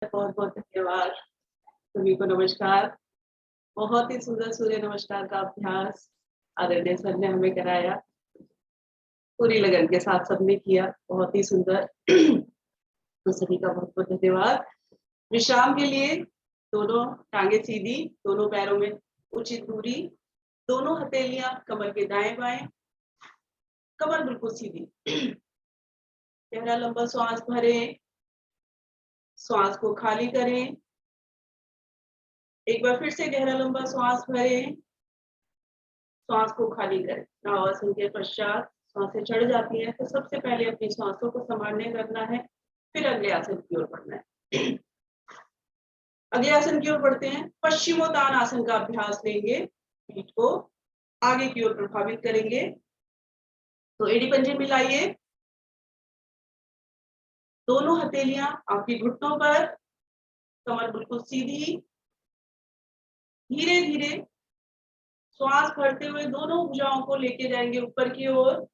बहुत बहुत धन्यवाद। सभी को नमस्कार। बहुत ही सुंदर सूर्य नमस्कार का अभ्यास आदरणीय सर ने हमें कराया। पूरी लगन के साथ सबने किया, बहुत ही सुंदर। तो सभी का बहुत बहुत धन्यवाद। विश्राम के लिए दोनों टांगे सीधी, दोनों पैरों में उचित दूरी, दोनों हथेलियां कमर के दाएं बाएं, कमर बिल्कुल सीधी। गहरा लंबा श्वास भरें, श्वास को खाली करें। एक बार फिर से गहरा लंबा श्वास भरें, श्वास को खाली करें। नवासन के पश्चात सांसें चढ़ जाती हैं तो सबसे पहले अपनी सांसों को संभालने करना है, फिर अगले आसन की ओर बढ़ना है। अगले आसन की ओर बढ़ते हैं। पश्चिमोत्तान आसन का अभ्यास लेंगे, पीठ को आगे की ओर प्रभावित करेंगे। तो एड़ी पंजे मिलाइए, दोनों हथेलियां आपकी घुटनों पर, कमर बिल्कुल सीधी। धीरे धीरे श्वास भरते हुए दोनों भुजाओं को लेके जाएंगे ऊपर की ओर।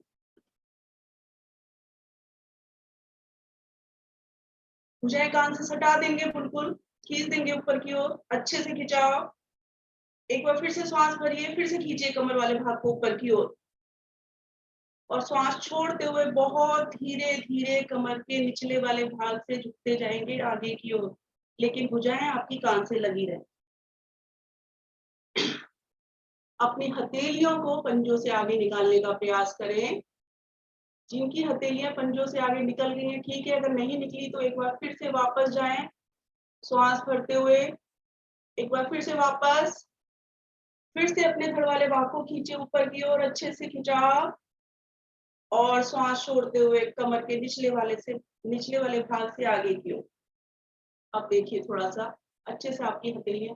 भुजाएं कान से सटा देंगे, बिल्कुल खींच देंगे ऊपर की ओर, अच्छे से खिंचाव। एक बार फिर से श्वास भरिए, फिर से खींचिए कमर वाले भाग को ऊपर की ओर और श्वास छोड़ते हुए बहुत धीरे धीरे कमर के निचले वाले भाग से झुकते जाएंगे आगे की ओर, लेकिन भुजाएं आपकी कान से लगी रहे। अपनी हथेलियों को पंजों से आगे निकालने का प्रयास करें। जिनकी हथेलियां पंजों से आगे निकल गई हैं ठीक है, अगर नहीं निकली तो एक बार फिर से वापस जाएं, श्वास भरते हुए एक बार फिर से वापस, फिर से अपने धड़ वाले भाग को खींचे ऊपर की ओर, अच्छे से खिंचाव और श्वास छोड़ते हुए कमर के निचले वाले भाग से आगे की ओर। अब देखिए थोड़ा सा अच्छे से आपकी हथेलियां,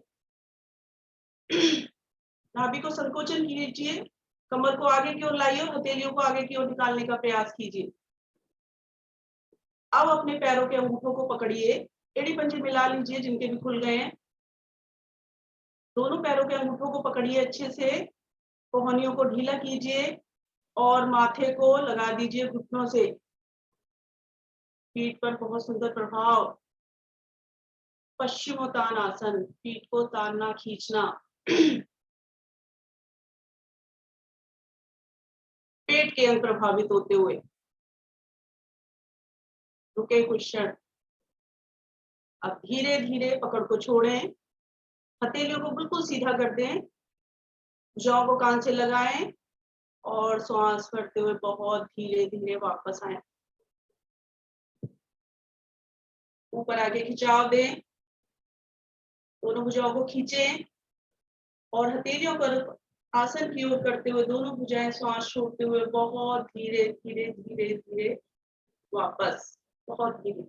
नाभि को संकोचन कीजिए, कमर को आगे की ओर लाइए और हथेलियों को आगे की ओर निकालने का प्रयास कीजिए। अब अपने पैरों के अंगूठों को पकड़िए, एड़ी पंजे मिला लीजिए जिनके भी खुल गए हैं। दोनों पैरों के अंगूठों को पकड़िए अच्छे से, कोहनियों को ढीला कीजिए और माथे को लगा दीजिए घुटनों से। पीठ पर बहुत सुंदर प्रभाव। पश्चिमोत्तान आसन, पीठ को तानना खींचना। पेट के अंग प्रभावित होते हुए रुके कुछ क्षण। अब धीरे धीरे पकड़ को छोड़ें, हथेलियों को बिल्कुल सीधा कर दें, भुजाओं को कान से लगाएं और श्वास भरते हुए बहुत धीरे धीरे वापस आए। ऊपर आगे खिंचाव दें, दोनों भुजाओं को खींचें और हथेलियों पर आसन की ओर करते हुए दोनों भुजाएं श्वास छोड़ते हुए बहुत धीरे धीरे धीरे धीरे वापस, बहुत धीरे।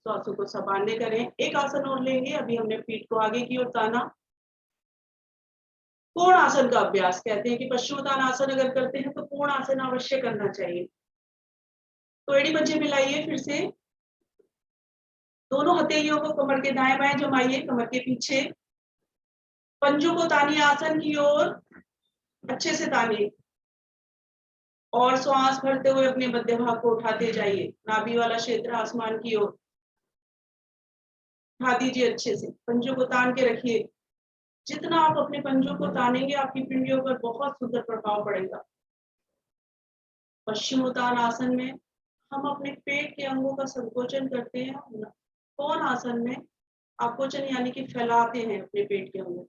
श्वासों को संभालने करें। एक आसन और लेंगे, अभी हमने पीठ को आगे की ओर ताना। पूर्ण आसन का अभ्यास कहते हैं कि पश्चिमोत्तान आसन अगर करते हैं तो पूर्ण आसन अवश्य करना चाहिए। तो एड़ी पंजे मिलाइए, फिर से दोनों हथेलियों को कमर के दाएं बाएं जमाइए, कमर के पीछे, पंजों को तानिए आसन की ओर, अच्छे से तानिए और श्वास भरते हुए अपने मध्य भाग को उठाते जाइए, नाभि वाला क्षेत्र आसमान की ओर उठा दीजिए, अच्छे से पंजों को तान के रखिए। जितना आप अपने पंजों को तानेंगे आपकी पिंडियों पर बहुत सुंदर प्रभाव पड़ेगा। पश्चिमोत्तान आसन में हम अपने पेट के अंगों का संकोचन करते हैं, कौन आसन में आकोचन यानी कि फैलाते हैं अपने पेट के अंगों।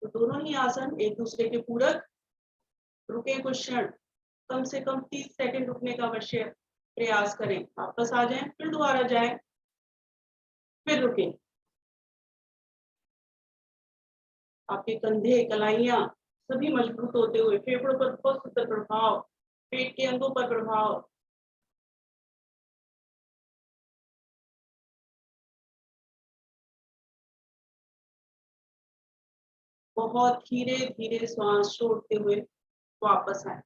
तो दोनों ही आसन एक दूसरे के पूरक। रुके कुछ क्षण, कम से कम 30 सेकंड रुकने का अवश्य प्रयास करें। वापस आ जाएं, फिर दोबारा जाएं, फिर रुकें। आपके कंधे, कलाइयां सभी मजबूत होते हुए, फेफड़ों पर बहुत सुंदर प्रभाव, पेट के अंगों पर प्रभाव। बहुत धीरे धीरे श्वास छोड़ते हुए वापस आए।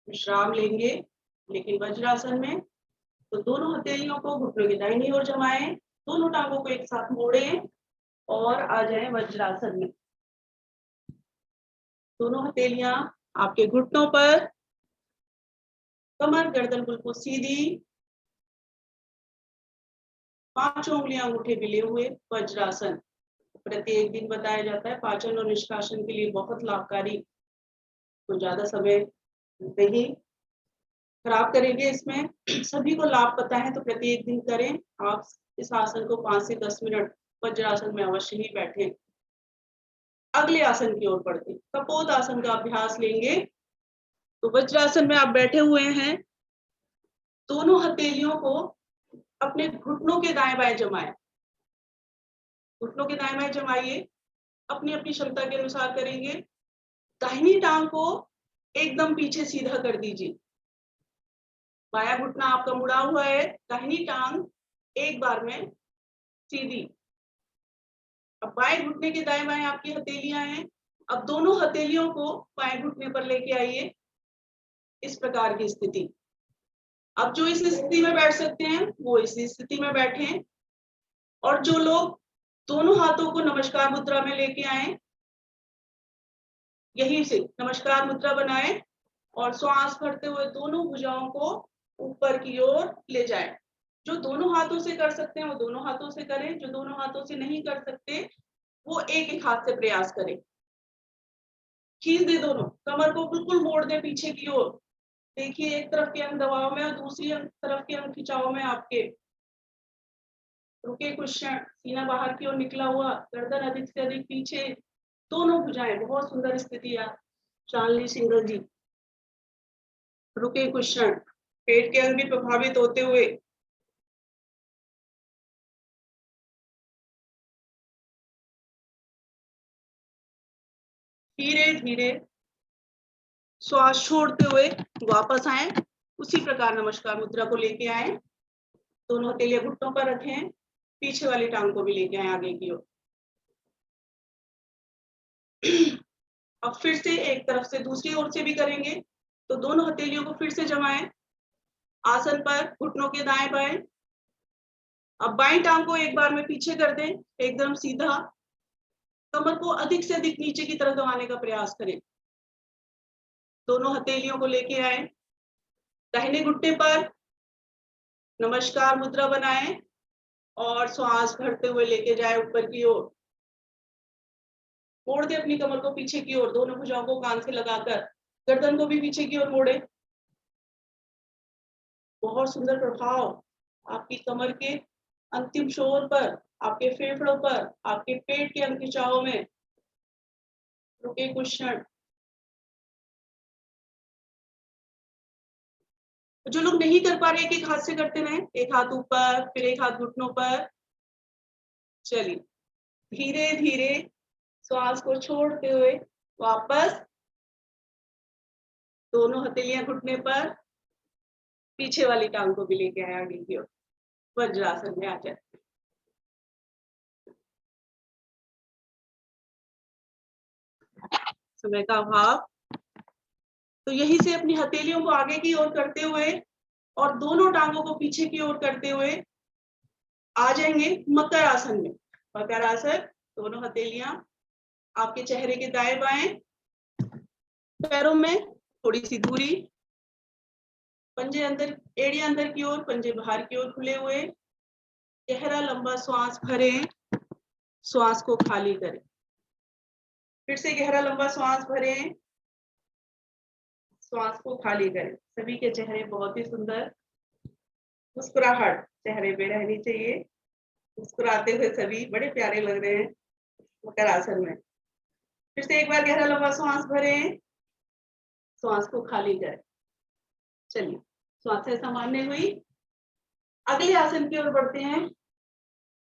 विश्राम लेंगे, लेकिन वज्रासन में तो दोनों हथेलियों को घुटनों की दाहिनी ओर जमाएं, दोनों टांगों को एक साथ मोड़ें और आ जाएं वज्रासन में। दोनों हथेलियां आपके घुटनों पर, कमर गर्दन बिल्कुल सीधी, 5 उंगलियां अंगूठे मिले हुए, वज्रासन। प्रत्येक दिन बताया जाता है, पाचन और निष्कासन के लिए बहुत लाभकारी। तो ज्यादा समय नहीं खराब करेंगे इसमें, सभी को लाभ पता है तो प्रत्येक दिन करें। आप इस आसन को 5 से 10 मिनट वज्रासन में अवश्य ही बैठें। अगले आसन की ओर बढ़ते, कपोत आसन का अभ्यास लेंगे। तो वज्रासन में आप बैठे हुए हैं, दोनों हथेलियों को अपने घुटनों के दाएं बाएं जमाएं। घुटनों के दाएं बाएं जमाइए, अपनी अपनी क्षमता के अनुसार करेंगे। दाहिनी टांग को एकदम पीछे सीधा कर दीजिए। बायां घुटना आपका मुड़ा हुआ है, दाहिनी टांग एक बार में सीधी। अब बाएं घुटने के दाएं बाएं आपकी हथेलियां हैं। अब दोनों हथेलियों को बाएं घुटने पर लेके आइए, इस प्रकार की स्थिति। अब जो इस स्थिति में बैठ सकते हैं वो इस स्थिति में बैठें, और जो लोग दोनों हाथों को नमस्कार मुद्रा में लेके आए, यहीं से नमस्कार मुद्रा बनाएं और श्वास भरते हुए दोनों भुजाओं को ऊपर की ओर ले जाएं। जो दोनों हाथों से कर सकते हैं वो दोनों हाथों से करें, जो दोनों हाथों से नहीं कर सकते वो एक एक हाथ से प्रयास करें। खींच दे दोनों, कमर को बिल्कुल मोड़ दे पीछे की ओर। देखिए एक तरफ के अंग दबाव में और दूसरी तरफ के अंग खिंचाव में आपके। रुके कुछ क्षण, सीना बाहर की ओर निकला हुआ, गर्दन अधिक से अधिक पीछे, दोनों भुजाएं। बहुत सुंदर स्थिति है शालिनी सिंघल जी। रुके कुछ क्षण, पेट के अंग भी प्रभावित होते हुए। धीरे धीरे श्वास छोड़ते हुए वापस आए, उसी प्रकार नमस्कार मुद्रा को लेके आए। दोनों हथेलियां घुटनों पर रखें, पीछे वाली टांग को भी लेके आए आगे की ओर। अब फिर से एक तरफ से दूसरी ओर से भी करेंगे। तो दोनों हथेलियों को फिर से जमाएं आसन पर, घुटनों के दाएं बाएं। अब बाईं टांग को एक बार में पीछे कर दें, एकदम सीधा। कमर को अधिक से अधिक नीचे की तरफ दबाने का प्रयास करें। दोनों हथेलियों को लेके आए, दाहिने घुटने पर नमस्कार मुद्रा बनाएं और श्वास भरते हुए लेके जाए ऊपर की ओर। मोड़ दे अपनी कमर को पीछे की ओर, दोनों भुजाओं को कान से लगाकर, गर्दन को भी पीछे की ओर मोड़े। बहुत सुंदर प्रभाव आपकी कमर के अंतिम छोर पर, आपके फेफड़ों पर, आपके पेट के अंग में। रुके कुछ क्षण। जो लोग नहीं कर पा रहे एक एक हाथ से करते रहे, एक हाथ ऊपर फिर एक हाथ घुटनों पर। चलिए धीरे धीरे श्वास को छोड़ते हुए वापस, दोनों हथेलियां घुटने पर, पीछे वाली टांग को भी लेके आए आगे की ओर। वज्रासन में आ जाए। समय का अभाव, तो यहीं से अपनी हथेलियों को आगे की ओर करते हुए और दोनों टांगों को पीछे की ओर करते हुए आ जाएंगे मकर आसन में। मकर आसन, दोनों हथेलियां आपके चेहरे के दाएं बाएं, पैरों में थोड़ी सी दूरी, पंजे अंदर, एड़ी अंदर की ओर, पंजे बाहर की ओर खुले हुए। गहरा लंबा श्वास भरें, श्वास को खाली करें। फिर से गहरा लंबा श्वास भरें, श्वास को खाली करें। सभी के चेहरे बहुत ही सुंदर, मुस्कुराहट चेहरे पे रहनी चाहिए। मुस्कुराते हुए सभी बड़े प्यारे लग रहे हैं मकर आसन में। फिर से एक बार गहरा लंबा श्वास भरें, श्वास को खाली करें। चलिए श्वास सामान्य हुई, अगले आसन की ओर बढ़ते हैं।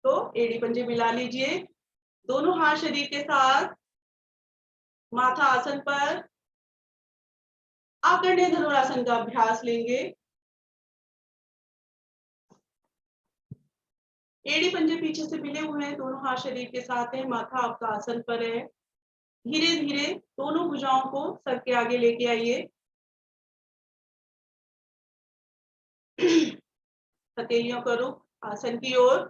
तो एड़ी पंजे मिला लीजिए, दोनों हाथ शरीर के साथ, माथा आसन पर। आकर्षण धनुरासन का अभ्यास लेंगे। एड़ी पंजे पीछे से मिले हुए हैं, दोनों हाथ शरीर के साथ है, माथा आपका आसन पर है। धीरे धीरे दोनों भुजाओं को सर के आगे लेके आइए। हथेलियों का रुख आसन की ओर,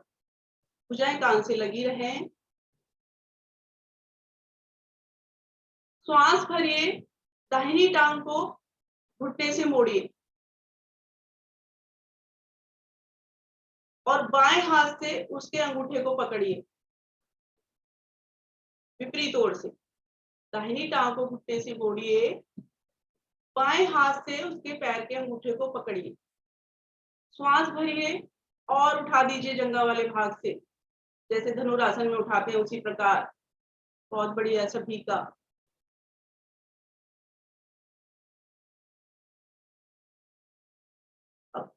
भुजाएं कान से लगी रहें। श्वास भरिए, दाहिनी टांग को घुटने से मोड़िए और बाएं हाथ से उसके अंगूठे को पकड़िए विपरीत ओर से। दाहिनी टांग को घुटने से मोड़िए, बाएं हाथ से उसके पैर के अंगूठे को पकड़िए। श्वास भरिए और उठा दीजिए जंघा वाले भाग से, जैसे धनुरासन में उठाते हैं उसी प्रकार। बहुत बढ़िया सभी का। अब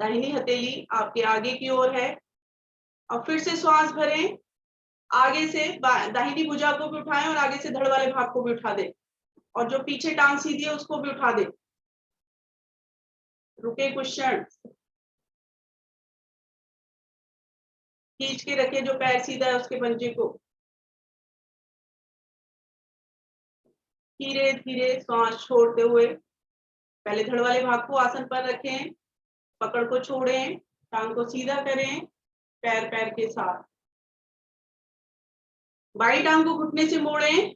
दाहिनी हथेली आपके आगे की ओर है। अब फिर से श्वास भरें, आगे से दाहिनी भुजा को भी उठाएं और आगे से धड़ वाले भाग को भी उठा दें और जो पीछे टांग सीधी है उसको भी उठा दें। रुके कुछ क्षण, खींच के रखे जो पैर सीधा है उसके पंजे को। धीरे धीरे श्वास छोड़ते हुए पहले धड़ वाले भाग को आसन पर रखें, पकड़ को छोड़ें, टांग को सीधा करें पैर पैर के साथ। बाई टांग को घुटने से मोड़ें,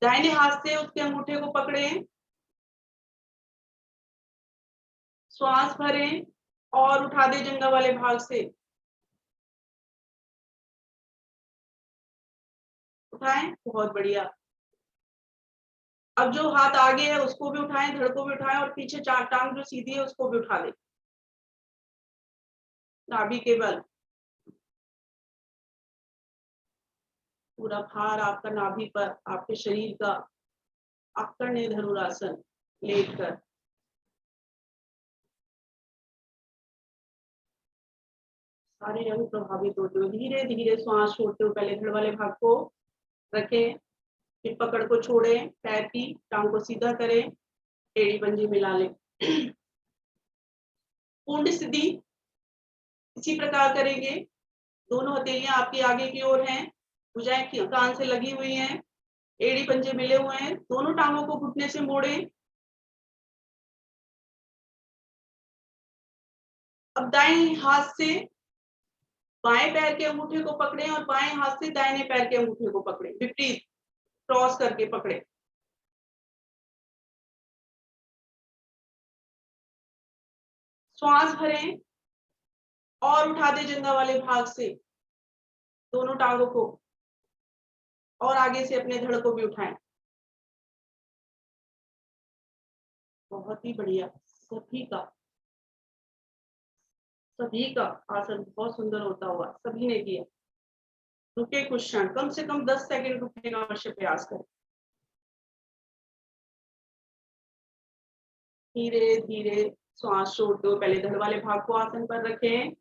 दाहिने हाथ से उसके अंगूठे को पकड़ें, श्वास भरें और उठा दें जंघा वाले भाग से। उठाएं, बहुत बढ़िया। अब जो हाथ आगे है उसको भी उठाएं, धड़ को भी उठाएं और पीछे चार टांग जो सीधी है उसको भी उठा दें नाभि के बल। पूरा भार आपका नाभि पर, आपके शरीर का। आकर्ण्य धनुरासन लेटकर। सारे अंग प्रभावित होते हुए धीरे धीरे श्वास छोड़ते हुए पहले धड़ वाले भाग को रखें, फिर पकड़ को छोड़ें, पैर की टांग को सीधा करें, टेढ़ी पंजे मिला लें। पूर्ण सिद्धि इसी प्रकार करेंगे। दोनों हथेलियां आपकी आगे की ओर हैं, भुजाएं कान से लगी हुई हैं, एड़ी पंजे मिले हुए हैं। दोनों टांगों को घुटने से मोड़ें। अब दाएं हाथ से बाएं पैर के अंगूठे को पकड़ें और बाएं हाथ से दाहिने पैर के अंगूठे को पकड़ें, विपरीत क्रॉस करके पकड़ें। श्वास भरें और उठा दें जंघा वाले भाग से दोनों टांगों को और आगे से अपने धड़ को भी उठाएं। बहुत ही बढ़िया। सभी का आसन बहुत सुंदर होता हुआ सभी ने किया। रुके कुछ क्षण, कम से कम 10 सेकंड रुकने का अवश्य प्रयास करें। धीरे धीरे श्वास छोड़ते हुए पहले धड़ वाले भाग को आसन पर रखें,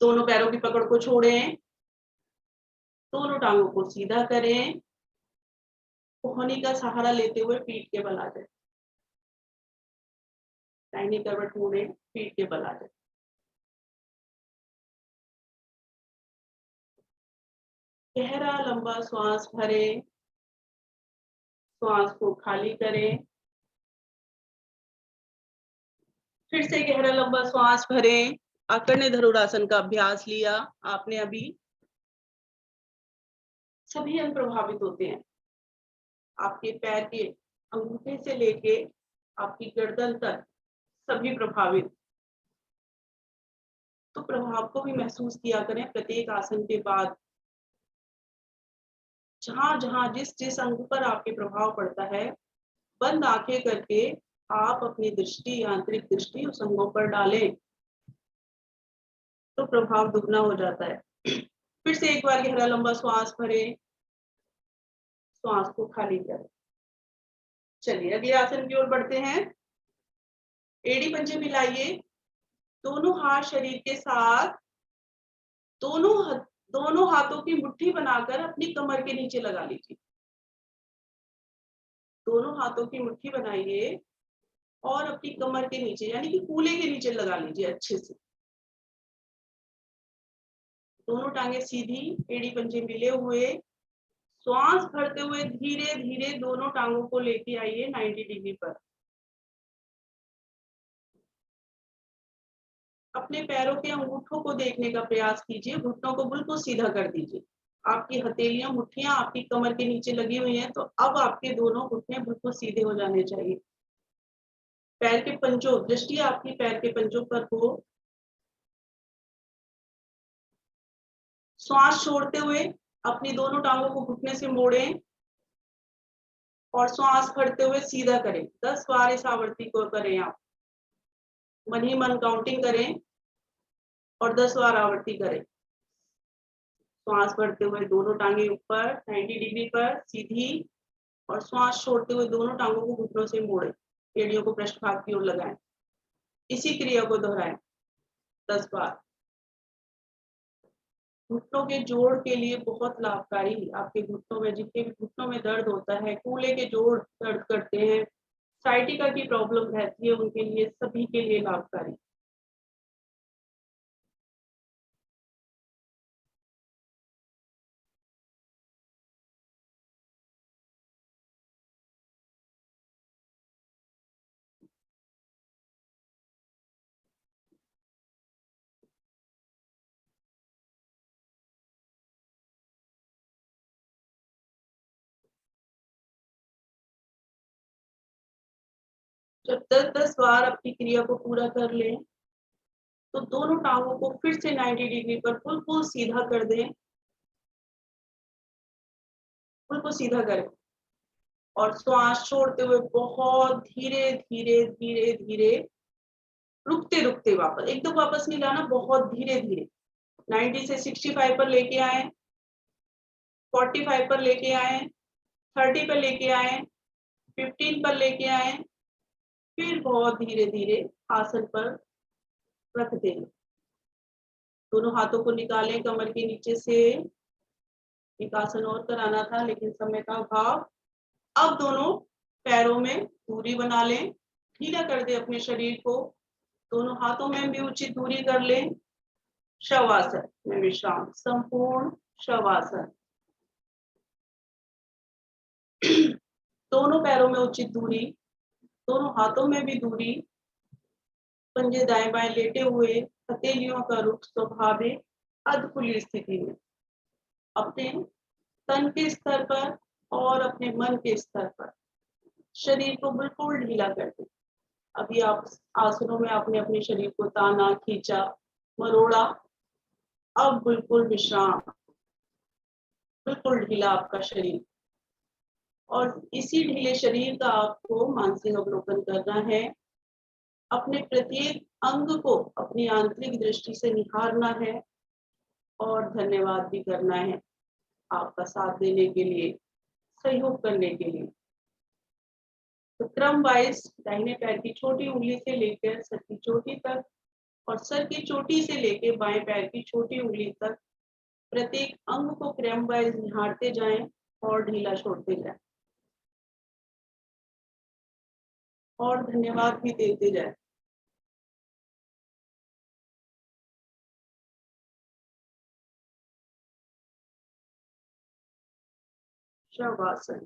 दोनों पैरों की पकड़ को छोड़ें, दोनों टांगों को सीधा करें, कोहनी का सहारा लेते हुए पीठ के बल आ जाए, दाहिनी करवट मोड़े, पीठ के बल आ जाए। गहरा लंबा श्वास भरें, श्वास को खाली करें, फिर से गहरा लंबा श्वास भरें। आकर्ण्य धनुरासन का अभ्यास लिया आपने अभी। सभी अंग प्रभावित होते हैं, आपके पैर के अंगूठे से लेके आपकी गर्दन तक सभी प्रभावित। तो प्रभाव को भी महसूस किया करें प्रत्येक आसन के बाद। जहां जहां जिस जिस अंग पर आपके प्रभाव पड़ता है, बंद आंखें करके आप अपनी दृष्टि, आंतरिक दृष्टि उस अंगों पर डालें तो प्रभाव दुगना हो जाता है। फिर से एक बार गहरा लंबा श्वास भरें, श्वास को खाली करें। चलिए अगले आसन की ओर बढ़ते हैं। एड़ी पंजे मिलाइए, दोनों हाथ शरीर के साथ, दोनों हाथों की मुट्ठी बनाकर अपनी कमर के नीचे लगा लीजिए। दोनों हाथों की मुट्ठी बनाइए और अपनी कमर के नीचे यानी कि कूल्हे के नीचे लगा लीजिए अच्छे से। दोनों टांगे सीधी, एड़ी पंजे मिले हुए। श्वास भरते हुए धीरे धीरे दोनों टांगों को लेके आइए 90 डिग्री पर। अपने पैरों के अंगूठों को देखने का प्रयास कीजिए, घुटनों को बिल्कुल सीधा कर दीजिए। आपकी हथेलियां, मुट्ठियां आपकी कमर के नीचे लगी हुई हैं, तो अब आपके दोनों घुटने बिल्कुल सीधे हो जाने चाहिए। पैर के पंजों, दृष्टि आपकी पैर के पंजों पर हो। श्वास छोड़ते हुए अपनी दोनों टांगों को घुटने से मोड़ें और श्वास भरते हुए सीधा करें। 10 बार इस आवृत्ति को करें आप। मन ही मन काउंटिंग करें और 10 बार आवृत्ति करें। श्वास भरते हुए दोनों टांगे ऊपर 90 डिग्री पर सीधी, और श्वास छोड़ते हुए दोनों टांगों को घुटनों से मोड़ें, एड़ियों को पृष्ठभाग की ओर लगाएं। इसी क्रिया को दोहराएं 10 बार। घुटनों के जोड़ के लिए बहुत लाभकारी, आपके घुटनों में, जिनके भी घुटनों में दर्द होता है, कूल्हे के जोड़ दर्द करते हैं, साइटिका की प्रॉब्लम रहती है, उनके लिए, सभी के लिए लाभकारी। जब 10-10 बार अपनी क्रिया को पूरा कर लें, तो दोनों टांगों को फिर से 90 डिग्री पर बिल्कुल सीधा कर दें, बिल्कुल सीधा करें, और श्वास छोड़ते हुए बहुत धीरे धीरे धीरे धीरे, रुकते रुकते वापस, एकदम वापस नहीं लाना, बहुत धीरे धीरे 90 से 65 पर लेके आए, 45 पर लेके आए, 30 पर लेके आए, 15 पर लेके आए, फिर बहुत धीरे धीरे आसन पर रख दें। दोनों हाथों को निकालें कमर के नीचे से। एक आसन और कराना था लेकिन समय का अभाव। अब दोनों पैरों में दूरी बना लें, ढीला कर दें अपने शरीर को, दोनों हाथों में भी उचित दूरी कर लें। शवासन में विश्राम, संपूर्ण शवासन। दोनों पैरों में उचित दूरी, दोनों हाथों में भी दूरी, पंजे दाएं बाएं लेटे हुए, हथेलियों का रुख स्वाभाविक अर्धखुली स्थिति में, अपने तन के स्तर पर और अपने मन के स्तर पर शरीर को बिल्कुल ढीला कर दें। अभी आप आसनों में आपने अपने शरीर को ताना, खींचा, मरोड़ा, अब बिल्कुल विश्राम, बिल्कुल ढीला आपका शरीर। और इसी ढीले शरीर का आपको मानसिक अवलोकन करना है। अपने प्रत्येक अंग को अपनी आंतरिक दृष्टि से निहारना है और धन्यवाद भी करना है आपका साथ देने के लिए, सहयोग करने के लिए। तो क्रम वाइज दाहिने पैर की छोटी उंगली से लेकर सर की चोटी तक, और सर की चोटी से लेकर बाएं पैर की छोटी उंगली तक प्रत्येक अंग को क्रम वाइज निहारते जाएं और ढीला छोड़ते जाएं, और धन्यवाद भी देते जाएं। शवासन,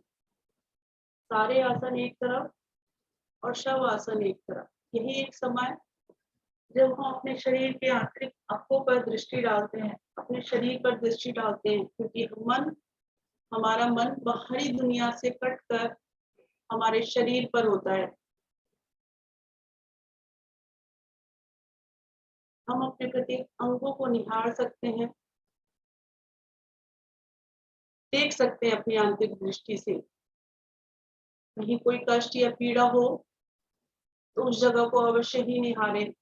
सारे आसन एक तरफ और शवासन एक तरफ। यही एक समय जब हम अपने शरीर के आंतरिक अंगों पर दृष्टि डालते हैं, अपने शरीर पर दृष्टि डालते हैं, क्योंकि हमारा मन बाहरी दुनिया से कटकर हमारे शरीर पर होता है। हम अपने प्रत्येक अंगों को निहार सकते हैं, देख सकते हैं अपनी आंतरिक दृष्टि से। कहीं कोई कष्ट या पीड़ा हो तो उस जगह को अवश्य ही निहारें।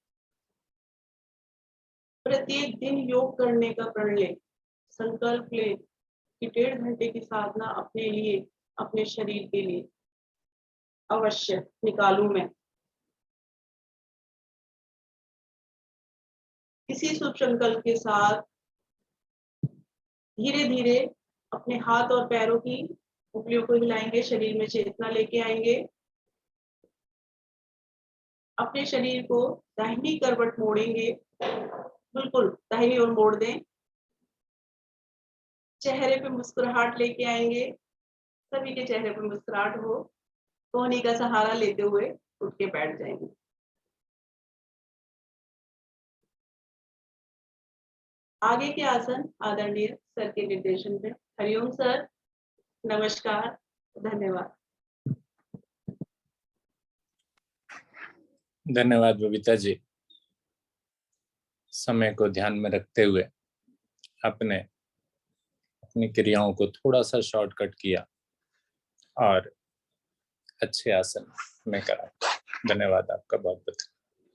प्रत्येक दिन योग करने का प्रण लें, संकल्प लें कि 1.5 घंटे की साधना अपने लिए, अपने शरीर के लिए अवश्य निकालूं मैं। इसी शुभ संकल्प के साथ धीरे धीरे अपने हाथ और पैरों की उंगलियों को हिलाएंगे, शरीर में चेतना लेके आएंगे। अपने शरीर को दाहिनी करवट मोड़ेंगे, बिल्कुल दाहिनी ओर मोड़ दें। चेहरे पे मुस्कुराहट लेके आएंगे, सभी के चेहरे पे मुस्कुराहट हो। कोहनी का सहारा लेते हुए उठ के बैठ जाएंगे। आगे के आसन आदरणीय सर के निर्देशन में। हरिओम सर, नमस्कार, धन्यवाद। धन्यवाद बबीता जी। समय को ध्यान में रखते हुए आपने अपनी क्रियाओं को थोड़ा सा शॉर्टकट किया और अच्छे आसन में करा। धन्यवाद आपका बहुत बहुत।